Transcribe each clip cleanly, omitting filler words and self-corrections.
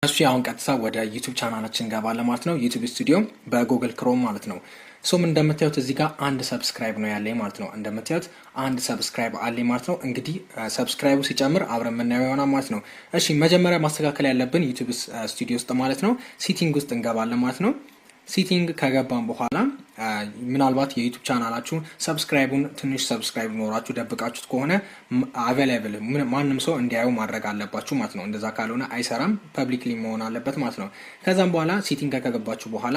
እሺ አሁን ቀጥታ ወደ ዩቲዩብ ቻናላችን እንገባለን ማለት ነው። ዩቲዩብ ስቱዲዮ በጉግል ክሮም ማለት ነው። ሶም እንደምታዩት እዚህ ጋር አንድ ሰብስክራይብ ነው ያለኝ ማለት ነው። እንደምታዩት አንድ ሰብስክራይብ አለኝ ማለት ነው። እንግዲህ ሰብስክራይቡ ሲጨምር አብረን የምናየው ይሆናል ማለት ነው። እሺ መጀመሪያ ማስተካከል ያለብን ዩቲዩብ ስቱዲዮ ውስጥ ማለት ነው ሴቲንግ ውስጥ እንገባለን ማለት ነው። ሴቲንግ ከገባን በኋላ ምናልባት የዩቲዩብ ቻናላችሁ ሰብስክራይቡን ትንሽ ሰብስክራይብ ኖራችሁ ደብቃችሁት ከሆነ አቬሌብል ማንም ሰው እንዲያዩ ማድረግ አለባችሁ ማለት ነው። እንደዛ ካልሆነ አይሰራም፣ ፐብሊክሊ መሆን አለበት ማለት ነው። ከዛም በኋላ ሴቲንግ ከገባችሁ በኋላ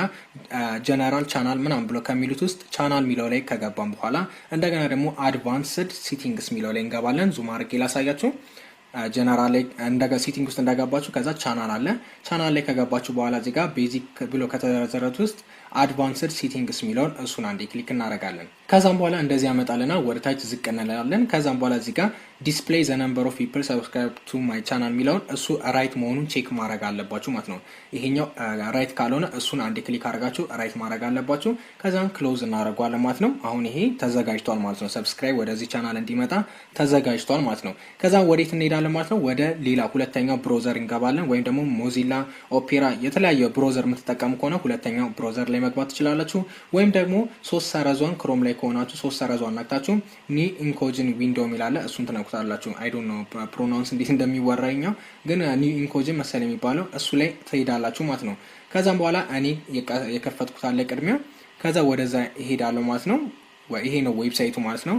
ጀነራል ቻናል ምናምን ብሎ ከሚሉት ውስጥ ቻናል ሚለው ላይ ከገባን በኋላ እንደገና ደግሞ አድቫንስድ ሴቲንግስ ሚለው ላይ እንገባለን። ዙም አድርጌ ላሳያችሁ። ጀነራል ላይ እንደጋ ሴቲንግ ውስጥ እንደገባችሁ ከዛ ቻናል አለ። ቻናል ላይ ከገባችሁ በኋላ እዚህ ጋር ቤዚክ ብሎ ከተዘረዘሩት ውስጥ አድቫንስድ ሴቲንግስ ሚለውን እሱን አንዴ ክሊክ እናደርጋለን። ከዛም በኋላ እንደዚህ ያመጣልና ወደ ታች ዝቅ እንላለን። ከዛም በኋላ እዚህ ጋር ዲስፕሌይ ዘ ነምበር ኦፍ ፒፕል ሰብስክራይብ ቱ ማይ ቻናል ሚለውን እሱ ራይት መሆኑን ቼክ ማድረግ አለባችሁ ማለት ነው። ይሄኛው ራይት ካልሆነ እሱን አንዴ ክሊክ አድርጋችሁ ራይት ማድረግ አለባችሁ። ከዛም ክሎዝ እናደርገዋለን ማለት ነው። አሁን ይሄ ተዘጋጅቷል ማለት ነው። ሰብስክራይብ ወደዚህ ቻናል እንዲመጣ ተዘጋጅቷል ማለት ነው። ከዛም ወዴት እንሄዳለን ማለት ነው? ወደ ሌላ ሁለተኛው ብሮዘር እንገባለን። ወይም ደግሞ ሞዚላ፣ ኦፔራ የተለያየ ብሮዘር የምትጠቀሙ ከሆነ ሁለተኛው ብሮዘር ላይ መግባት ትችላላችሁ። ወይም ደግሞ 3 ሰረዟን ክሮም ላይ ከሆናችሁ 3 ሰረዟን ነክታችሁ ኒ ኢንኮጅን ዊንዶው የሚላለ እሱን ትነኩታላችሁ። አይ ዶንት ኖ ፕሮናውንስ እንዴት እንደሚወራኛው ግን ኒ ኢንኮጅን መሰለ የሚባለው እሱ ላይ ትሄዳላችሁ ማለት ነው። ከዛም በኋላ እኔ የከፈትኩት አለ ቅድሚያ፣ ከዛ ወደዛ ይሄዳለሁ ማለት ነው። ይሄ ነው ዌብሳይቱ ማለት ነው።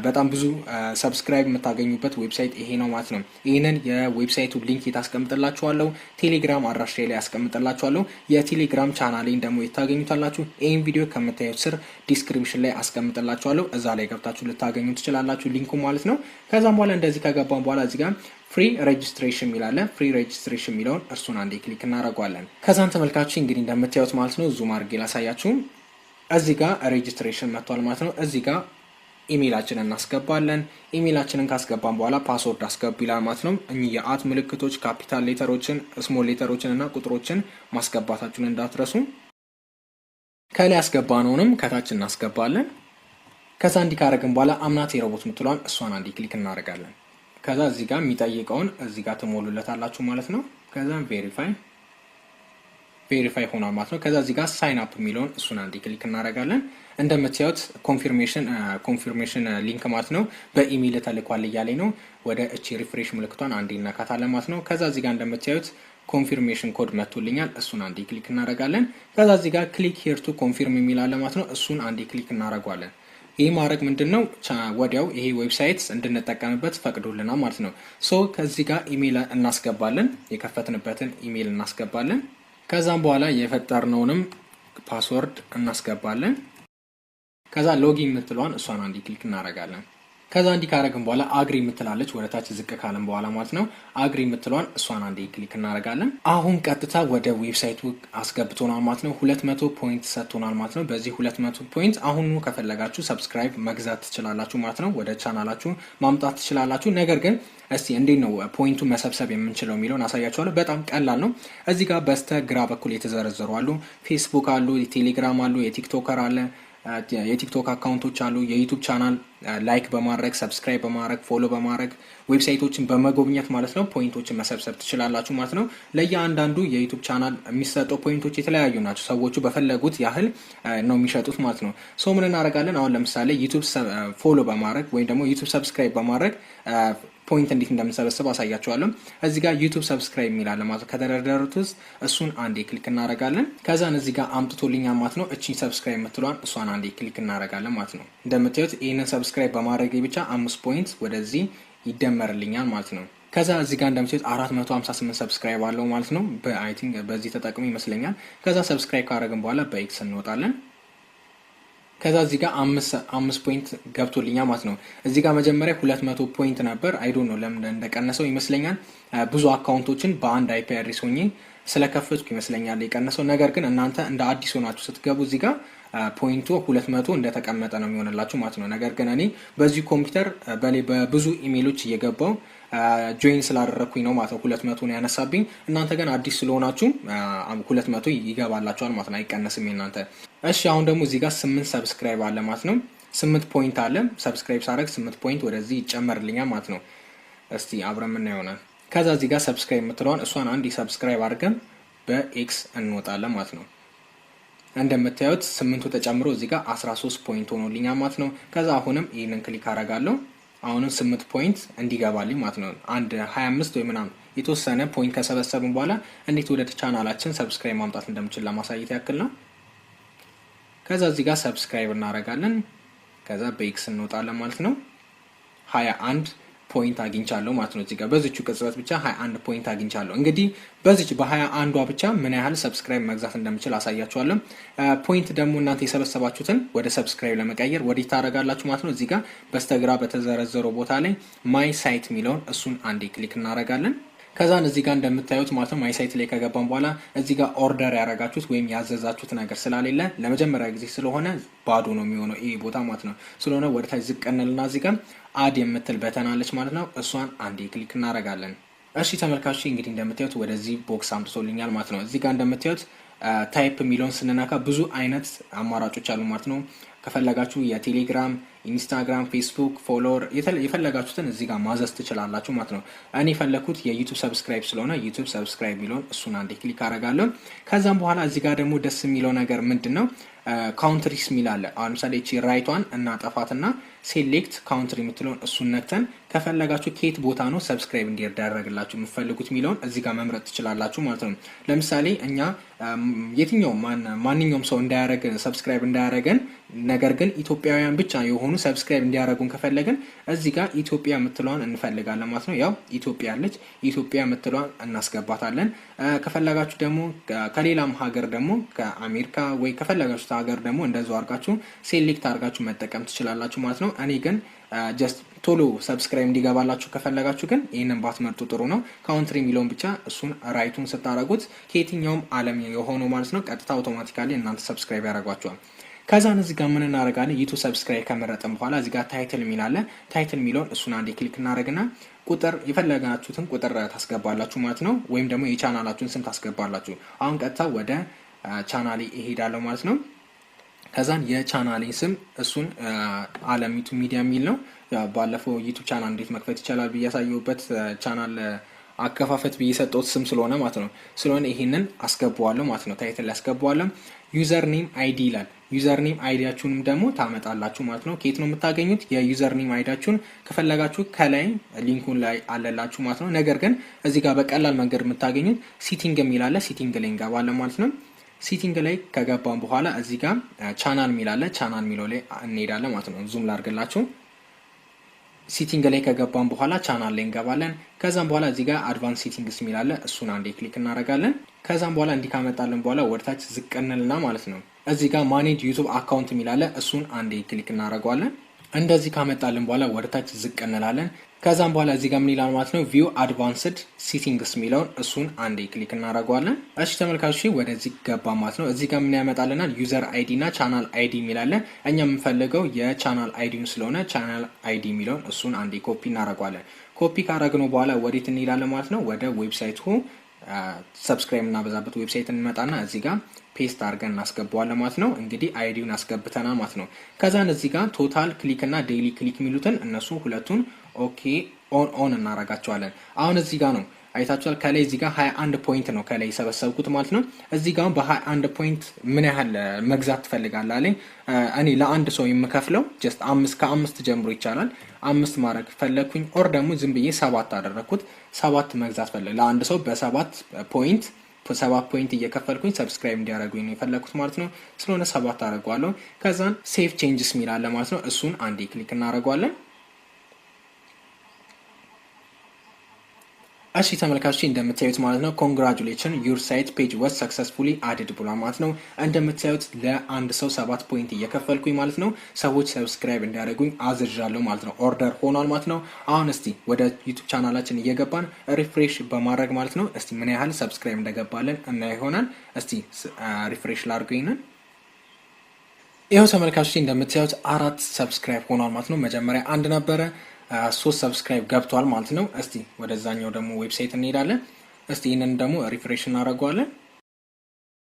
በጣም ብዙ ሰብስክራይብ የምታገኙበት ዌብሳይት ይሄ ነው ማለት ነው። ይሄንን የዌብሳይቱ ሊንክ ታስቀምጥላችኋለሁ፣ ቴሌግራም አድራሻ ላይ ያስቀምጥላችኋለሁ። የቴሌግራም ቻናሌን ደግሞ የታገኙታላችሁ። ይሄን ቪዲዮ ከምታዩት ስር ዲስክሪፕሽን ላይ አስቀምጥላችኋለሁ። እዛ ላይ ገብታችሁ ልታገኙ ትችላላችሁ ሊንኩ ማለት ነው። ከዛም በኋላ እንደዚህ ከገባን በኋላ እዚህ ጋር ፍሪ ሬጅስትሬሽን ሚላለ ፍሪ ሬጅስትሬሽን ሚለውን እርሱን አንዴ ክሊክ እናደርገዋለን። ከዛን ተመልካችሁ እንግዲህ እንደምታዩት ማለት ነው ዙም አድርጌ ላሳያችሁ። እዚህ ጋር ሬጅስትሬሽን መጥቷል ማለት ነው። እዚህ ጋር ኢሜይላችንን እናስገባለን። ኢሜይላችንን ካስገባን በኋላ ፓስወርድ አስገቡ ይላል ማለት ነው። እኚህ የአት ምልክቶች፣ ካፒታል ሌተሮችን፣ ስሞል ሌተሮችን እና ቁጥሮችን ማስገባታችሁን እንዳትረሱ። ከላይ ያስገባነውንም ከታች እናስገባለን። ከዛ እንዲህ ካደረግን በኋላ አምናት የሮቦት ምትሏን እሷን አንዴ ክሊክ እናደርጋለን። ከዛ እዚህ ጋር የሚጠይቀውን እዚህ ጋር ትሞሉለታላችሁ ማለት ነው። ከዛ ቬሪፋይ ሆኗል ማለት ነው። ከዛ እዚህ ጋር ሳይን አፕ የሚለውን እሱን አንዴ ክሊክ እናደርጋለን። እንደምታዩት ኮንፊርሜሽን ሊንክ ማለት ነው በኢሜይል ተልኳል እያለኝ ነው። ወደ እቺ ሪፍሬሽ ምልክቷን አንዴ እናካታለን ማለት ነው። ከዛ እዚህ ጋር እንደምታዩት ኮንፊርሜሽን ኮድ መጥቶልኛል። እሱን አንዴ ክሊክ እናደርጋለን። ከዛ እዚህ ጋር ክሊክ ሄር ቱ ኮንፊርም የሚል አለ ማለት ነው። እሱን አንዴ ክሊክ እናደርጋለን። ይህ ማድረግ ምንድነው ወዲያው ይሄ ዌብሳይት እንድንጠቀምበት ፈቅዶልናል ማለት ነው። ሶ ከዚህ ጋር ኢሜይል እናስገባለን፣ የከፈትንበትን ኢሜይል እናስገባለን። ከዛም በኋላ የፈጠርነውንም ፓስወርድ እናስገባለን። ከዛ ሎጊን የምትለዋን እሷን አንዴ ክሊክ እናደርጋለን። ከዛ እንዲህ ካደረግን በኋላ አግሪ የምትላለች ወደ ታች ዝቅ ካለን በኋላ ማለት ነው። አግሪ የምትለዋን እሷን አንዴ ክሊክ እናደርጋለን። አሁን ቀጥታ ወደ ዌብሳይቱ አስገብቶናል ማለት ነው። 200 ፖይንት ሰጥቶናል ማለት ነው። በዚህ 200 ፖይንት አሁኑ ከፈለጋችሁ ሰብስክራይብ መግዛት ትችላላችሁ ማለት ነው። ወደ ቻናላችሁ ማምጣት ትችላላችሁ። ነገር ግን እስቲ እንዴት ነው ፖይንቱ መሰብሰብ የምንችለው የሚለውን አሳያችኋለሁ። በጣም ቀላል ነው። እዚህ ጋር በስተ ግራ በኩል የተዘረዘሩ አሉ። ፌስቡክ አሉ፣ የቴሌግራም አሉ፣ የቲክቶከር አለ፣ የቲክቶክ አካውንቶች አሉ። የዩቲዩብ ቻናል ላይክ በማድረግ ሰብስክራይብ በማድረግ ፎሎ በማድረግ ዌብሳይቶችን በመጎብኘት ማለት ነው ፖይንቶችን መሰብሰብ ትችላላችሁ ማለት ነው። ለየአንዳንዱ የዩቲዩብ ቻናል የሚሰጠው ፖይንቶች የተለያዩ ናቸው። ሰዎቹ በፈለጉት ያህል ነው የሚሸጡት ማለት ነው። ሶ ምን እናደርጋለን? አሁን ለምሳሌ ዩቲዩብ ፎሎ በማድረግ ወይም ደግሞ ዩቲዩብ ሰብስክራይብ በማድረግ ፖይንት እንዴት እንደምንሰበስብ አሳያችኋለሁ። እዚህ ጋር ዩቲዩብ ሰብስክራይብ የሚላለ ማለት ከተደረደሩት ውስጥ እሱን አንዴ ክሊክ እናደርጋለን። ከዛን እዚህ ጋር አምጥቶልኛል ማለት ነው። እቺ ሰብስክራይብ የምትሏን እሷን አንዴ ክሊክ እናደርጋለን ማለት ነው። እንደምታዩት ይህንን ሰብስክራይብ በማድረግ ብቻ 5 ፖይንት ወደዚህ ይደመርልኛል ማለት ነው። ከዛ እዚህ ጋር እንደምታዩት 458 ሰብስክራይብ አለው ማለት ነው። በአይ ቲንክ በዚህ ተጠቅሞ ይመስለኛል። ከዛ ሰብስክራይብ ካደረግን በኋላ በኤክስ እንወጣለን። ከዛ እዚህ ጋር 5 ፖይንት ገብቶልኛል ማለት ነው። እዚህ ጋር መጀመሪያ 200 ፖይንት ነበር። አይ ዶንት ኖ ለምን እንደቀነሰው ይመስለኛል። ብዙ አካውንቶችን በአንድ አይፒ አድሬስ ሆኜ ስለከፈትኩ ይመስለኛል የቀነሰው። ነገር ግን እናንተ እንደ አዲስ ሆናችሁ ስትገቡ እዚህ ጋር ፖይንቱ 200 እንደተቀመጠ ነው የሚሆንላችሁ ማለት ነው። ነገር ግን እኔ በዚህ ኮምፒውተር በብዙ ኢሜይሎች እየገባው ጆይን ስላደረኩኝ ነው ማለት ነው 200 ነው ያነሳብኝ። እናንተ ግን አዲስ ስለሆናችሁ 200 ይገባላችኋል ማለት ነው፣ አይቀነስም የእናንተ። እሺ አሁን ደግሞ እዚህ ጋር 8 ሰብስክራይብ አለ ማለት ነው። 8 ፖይንት አለ። ሰብስክራይብ ሳደርግ 8 ፖይንት ወደዚህ ይጨመርልኛል ማለት ነው። እስቲ አብረን ምን ይሆናል። ከዛ እዚህ ጋር ሰብስክራይብ የምትለዋን እሷን አንድ ሰብስክራይብ አድርገን በኤክስ እንወጣለን ማለት ነው። እንደምታዩት 8ቱ ተጨምሮ እዚህ ጋር 13 ፖይንት ሆኖልኛል ማለት ነው። ከዛ አሁንም ይህንን ክሊክ አደርጋለሁ። አሁንም 8 ፖይንት እንዲገባልኝ ማለት ነው። አንድ 25 ወይ ምናምን የተወሰነ ፖይንት ከሰበሰብን በኋላ እንዴት ወደ ቻናላችን ሰብስክራይብ ማምጣት እንደምችል ለማሳየት ያክል ነው። ከዛ እዚህ ጋር ሰብስክራይብ እናደርጋለን። ከዛ በኤክስ እንወጣለን ማለት ነው። 21 ፖይንት አግኝቻለሁ ማለት ነው። እዚህ ጋር በዚቹ ቅጽበት ብቻ 21 ፖይንት አግኝቻለሁ። እንግዲህ በዚች በ21ዷ ብቻ ምን ያህል ሰብስክራይብ መግዛት እንደምችል አሳያችኋለሁ። ፖይንት ደግሞ እናንተ የሰበሰባችሁትን ወደ ሰብስክራይብ ለመቀየር ወዴት ታደርጋላችሁ ማለት ነው። እዚህ ጋር በስተግራ በተዘረዘረው ቦታ ላይ ማይ ሳይት የሚለውን እሱን አንዴ ክሊክ እናደርጋለን። ከዛን እዚህ ጋር እንደምታዩት ማለት ነው ማይ ሳይት ላይ ከገባን በኋላ እዚህ ጋር ኦርደር ያደረጋችሁት ወይም ያዘዛችሁት ነገር ስላሌለ ለመጀመሪያ ጊዜ ስለሆነ ባዶ ነው የሚሆነው ይሄ ቦታ ማለት ነው። ስለሆነ ወደታች ዝቅ እንልና እዚህ ጋር አድ የምትል በተናለች ማለት ነው። እሷን አንዴ ክሊክ እናደርጋለን። እሺ ተመልካቾች እንግዲህ እንደምታዩት ወደዚህ ቦክስ አምጥቶልኛል ማለት ነው። እዚህ ጋር እንደምታዩት ታይፕ የሚለውን ስንነካ ብዙ አይነት አማራጮች አሉ ማለት ነው። ከፈለጋችሁ የቴሌግራም፣ ኢንስታግራም፣ ፌስቡክ ፎሎወር የፈለጋችሁትን እዚህ ጋር ማዘዝ ትችላላችሁ ማለት ነው። እኔ የፈለኩት የዩቲዩብ ሰብስክራይብ ስለሆነ ዩቲዩብ ሰብስክራይብ የሚለውን እሱን አንዴ ክሊክ አደርጋለሁ። ከዛም በኋላ እዚህ ጋር ደግሞ ደስ የሚለው ነገር ምንድን ነው ካውንትሪስ የሚል አለ። አሁን ለምሳሌ እቺ ራይቷን እናጠፋትና ሴሌክት ካውንትሪ የምትለውን እሱን ነክተን ከፈለጋችሁ ከየት ቦታ ነው ሰብስክራይብ እንዲደረግላችሁ የምትፈልጉት የሚለውን እዚህ ጋር መምረጥ ትችላላችሁ ማለት ነው። ለምሳሌ እኛ የትኛውም ማንኛውም ሰው እንዳያረገን ሰብስክራይብ እንዳያረገን ነገር ግን ኢትዮጵያውያን ብቻ የሆኑ ሰብስክራይብ እንዲያረጉን ከፈለግን እዚህ ጋር ኢትዮጵያ የምትለዋን እንፈልጋለን ማለት ነው። ያው ኢትዮጵያ አለች፣ ኢትዮጵያ የምትለዋን እናስገባታለን። ከፈለጋችሁ ደግሞ ከሌላም ሀገር ደግሞ ከአሜሪካ ወይ ከፈለጋችሁ ሀገር ደግሞ እንደዛው አድርጋችሁ ሴሌክት አድርጋችሁ መጠቀም ትችላላችሁ ማለት ነው። እኔ ግን ጀስት ቶሎ ሰብስክራይብ እንዲገባላችሁ ከፈለጋችሁ ግን ይህንን ባትመርጡ ጥሩ ነው። ካውንትሪ የሚለውን ብቻ እሱን ራይቱን ስታደረጉት ከየትኛውም ዓለም የሆነው ማለት ነው ቀጥታ አውቶማቲካሊ እናንተ ሰብስክራይብ ያደርጓቸዋል። ከዛን እዚህ ጋር ምን እናደርጋለን? ዩቱብ ሰብስክራይብ ከመረጥን በኋላ እዚህ ጋር ታይትል የሚል አለ። ታይትል የሚለውን እሱን አንዴ ክሊክ እናደርግና ቁጥር የፈለጋችሁትን ቁጥር ታስገባላችሁ ማለት ነው። ወይም ደግሞ የቻናላችሁን ስም ታስገባላችሁ። አሁን ቀጥታ ወደ ቻናሌ እሄዳለሁ ማለት ነው። ከዛን የቻናሌ ስም እሱን አለም ዩቱብ ሚዲያ የሚል ነው። ባለፈው ዩቱብ ቻናል እንዴት መክፈት ይቻላል ብዬ ያሳየሁበት ቻናል አከፋፈት ብዬ ሰጠሁት ስም ስለሆነ ማለት ነው። ስለሆነ ይሄንን አስገባዋለሁ ማለት ነው። ታይትል ያስገባዋለሁ። ዩዘር ኔም አይዲ ይላል። ዩዘር ኔም አይዲያችሁንም ደግሞ ታመጣላችሁ ማለት ነው። ከየት ነው የምታገኙት? የዩዘር ኔም አይዲያችሁን ከፈለጋችሁ ከላይ ሊንኩን ላይ አለላችሁ ማለት ነው። ነገር ግን እዚህ ጋር በቀላል መንገድ የምታገኙት ሲቲንግ የሚል አለ። ሲቲንግ ላይ እንገባለን ማለት ነው። ሲቲንግ ላይ ከገባን በኋላ እዚህ ጋር ቻናል የሚል አለ። ቻናል የሚለው ላይ እንሄዳለን ማለት ነው። ዙም ላድርግላችሁ። ሲቲንግ ላይ ከገባን በኋላ ቻናል ላይ እንገባለን። ከዛም በኋላ እዚህ ጋር አድቫንስ ሴቲንግስ የሚል አለ። እሱን አንዴ ክሊክ እናደርጋለን። ከዛም በኋላ እንዲህ ካመጣልን በኋላ ወደታች ዝቅ እንልና ማለት ነው እዚህ ጋር ማኔጅ ዩቱብ አካውንት የሚል አለ። እሱን አንዴ ክሊክ እናደርገዋለን። እንደዚህ ካመጣልን በኋላ ወደታች ዝቅ እንላለን። ከዛም በኋላ እዚህ ጋር ምን ይላል ማለት ነው ቪው አድቫንስድ ሴቲንግስ የሚለውን እሱን አንዴ ክሊክ እናደርገዋለን። እሺ ተመልካቾች ወደዚህ ገባ ማለት ነው። እዚህ ጋር ምን ያመጣልናል? ዩዘር አይዲ እና ቻናል አይዲ የሚላለ እኛ የምንፈልገው የቻናል አይዲውን ስለሆነ ቻናል አይዲ የሚለውን እሱን አንዴ ኮፒ እናደርገዋለን። ኮፒ ካደረግነው በኋላ ወዴት እንሄዳለን ማለት ነው? ወደ ዌብሳይቱ ሰብስክራይብ እናበዛበት ዌብሳይት እንመጣና እዚህ ጋር ፔስት አድርገን እናስገባዋለን ማለት ነው። እንግዲህ አይዲውን አስገብተናል ማለት ነው። ከዛን እዚህ ጋር ቶታል ክሊክ እና ዴይሊ ክሊክ የሚሉትን እነሱ ሁለቱን ኦኬ ኦን እናረጋቸዋለን። አሁን እዚህ ጋር ነው አይታችኋል። ከላይ እዚህ ጋር 21 ፖይንት ነው ከላይ የሰበሰብኩት ማለት ነው። እዚህ ጋር በ21 ፖይንት ምን ያህል መግዛት ትፈልጋለህ አለኝ። እኔ ለአንድ ሰው የምከፍለው ጀስት 5 ጀምሮ ይቻላል። 5 ማድረግ ፈለግኩኝ። ኦር ደግሞ ዝም ብዬ 7 አደረግኩት። 7 መግዛት ፈለግ ለአንድ ሰው በ7 ፖይንት እየከፈልኩኝ ሰብስክራይብ እንዲያደርጉኝ ነው የፈለግኩት ማለት ነው። ስለሆነ 7 አደርገዋለሁ። ከዛን ሴቭ ቼንጅስ የሚል አለ ማለት ነው። እሱን አንዴ ክሊክ እናደርገዋለን። እሺ ተመልካቾች እንደምታዩት ማለት ነው ኮንግራቹሌሽን ዩር ሳይት ፔጅ ወስ ሰክሰስፉሊ አድድ ብሏል ማለት ነው። እንደምታዩት ለአንድ ሰው 7 ፖይንት እየከፈልኩኝ ማለት ነው ሰዎች ሰብስክራይብ እንዲያደርጉኝ አዝዣለሁ ማለት ነው። ኦርደር ሆኗል ማለት ነው። አሁን እስቲ ወደ ዩቲዩብ ቻናላችን እየገባን ሪፍሬሽ በማድረግ ማለት ነው እስቲ ምን ያህል ሰብስክራይብ እንደገባለን እና ይሆናል። እስቲ ሪፍሬሽ ላድርገኝ ነው። ይኸው ተመልካቾች እንደምታዩት 4 ሰብስክራይብ ሆኗል ማለት ነው። መጀመሪያ 1 ነበረ 3 ሰብስክራይብ ገብቷል ማለት ነው። እስቲ ወደዛኛው ደግሞ ዌብሳይት እንሄዳለን። እስቲ ይህንን ደግሞ ሪፍሬሽ እናደርገዋለን።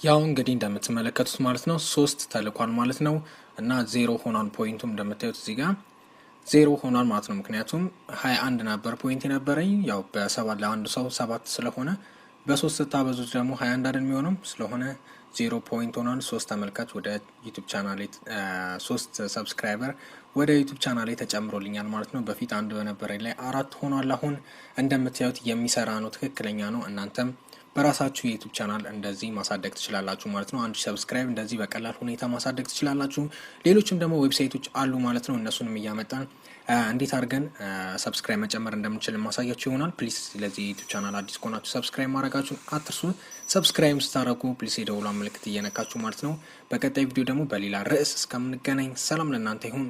ያው እንግዲህ እንደምትመለከቱት ማለት ነው 3 ተልኳል ማለት ነው እና 0 ሆኗል ፖይንቱም እንደምታዩት እዚህ ጋር 0 ሆኗል ማለት ነው። ምክንያቱም 21 ነበር ፖይንት የነበረኝ ያው በ7 ለአንድ ሰው 7 ስለሆነ በ3 ስታበዙት ደግሞ 21 አይደል የሚሆነው ስለሆነ 0 ፖይንት ሆኗል። 3 ተመልካች ወደ ዩቲዩብ ቻናሌ 3 ሰብስክራይበር ወደ ዩቲዩብ ቻናሌ ተጨምሮልኛል ማለት ነው። በፊት አንድ በነበረኝ ላይ 4 ሆኗል። አሁን እንደምታዩት የሚሰራ ነው፣ ትክክለኛ ነው። እናንተም በራሳችሁ የዩቲዩብ ቻናል እንደዚህ ማሳደግ ትችላላችሁ ማለት ነው። 1000 ሰብስክራይብ እንደዚህ በቀላል ሁኔታ ማሳደግ ትችላላችሁ። ሌሎችም ደግሞ ዌብሳይቶች አሉ ማለት ነው። እነሱንም እያመጣን እንዴት አድርገን ሰብስክራይብ መጨመር እንደምንችል ማሳያችሁ ይሆናል። ፕሊስ ስለዚህ ዩቲዩብ ቻናል አዲስ ከሆናችሁ ሰብስክራይብ ማድረጋችሁን አትርሱ። ሰብስክራይብ ስታደርጉ ፕሊስ የደውሏን ምልክት እየነካችሁ ማለት ነው። በቀጣይ ቪዲዮ ደግሞ በሌላ ርዕስ እስከምንገናኝ ሰላም ለእናንተ ይሁን።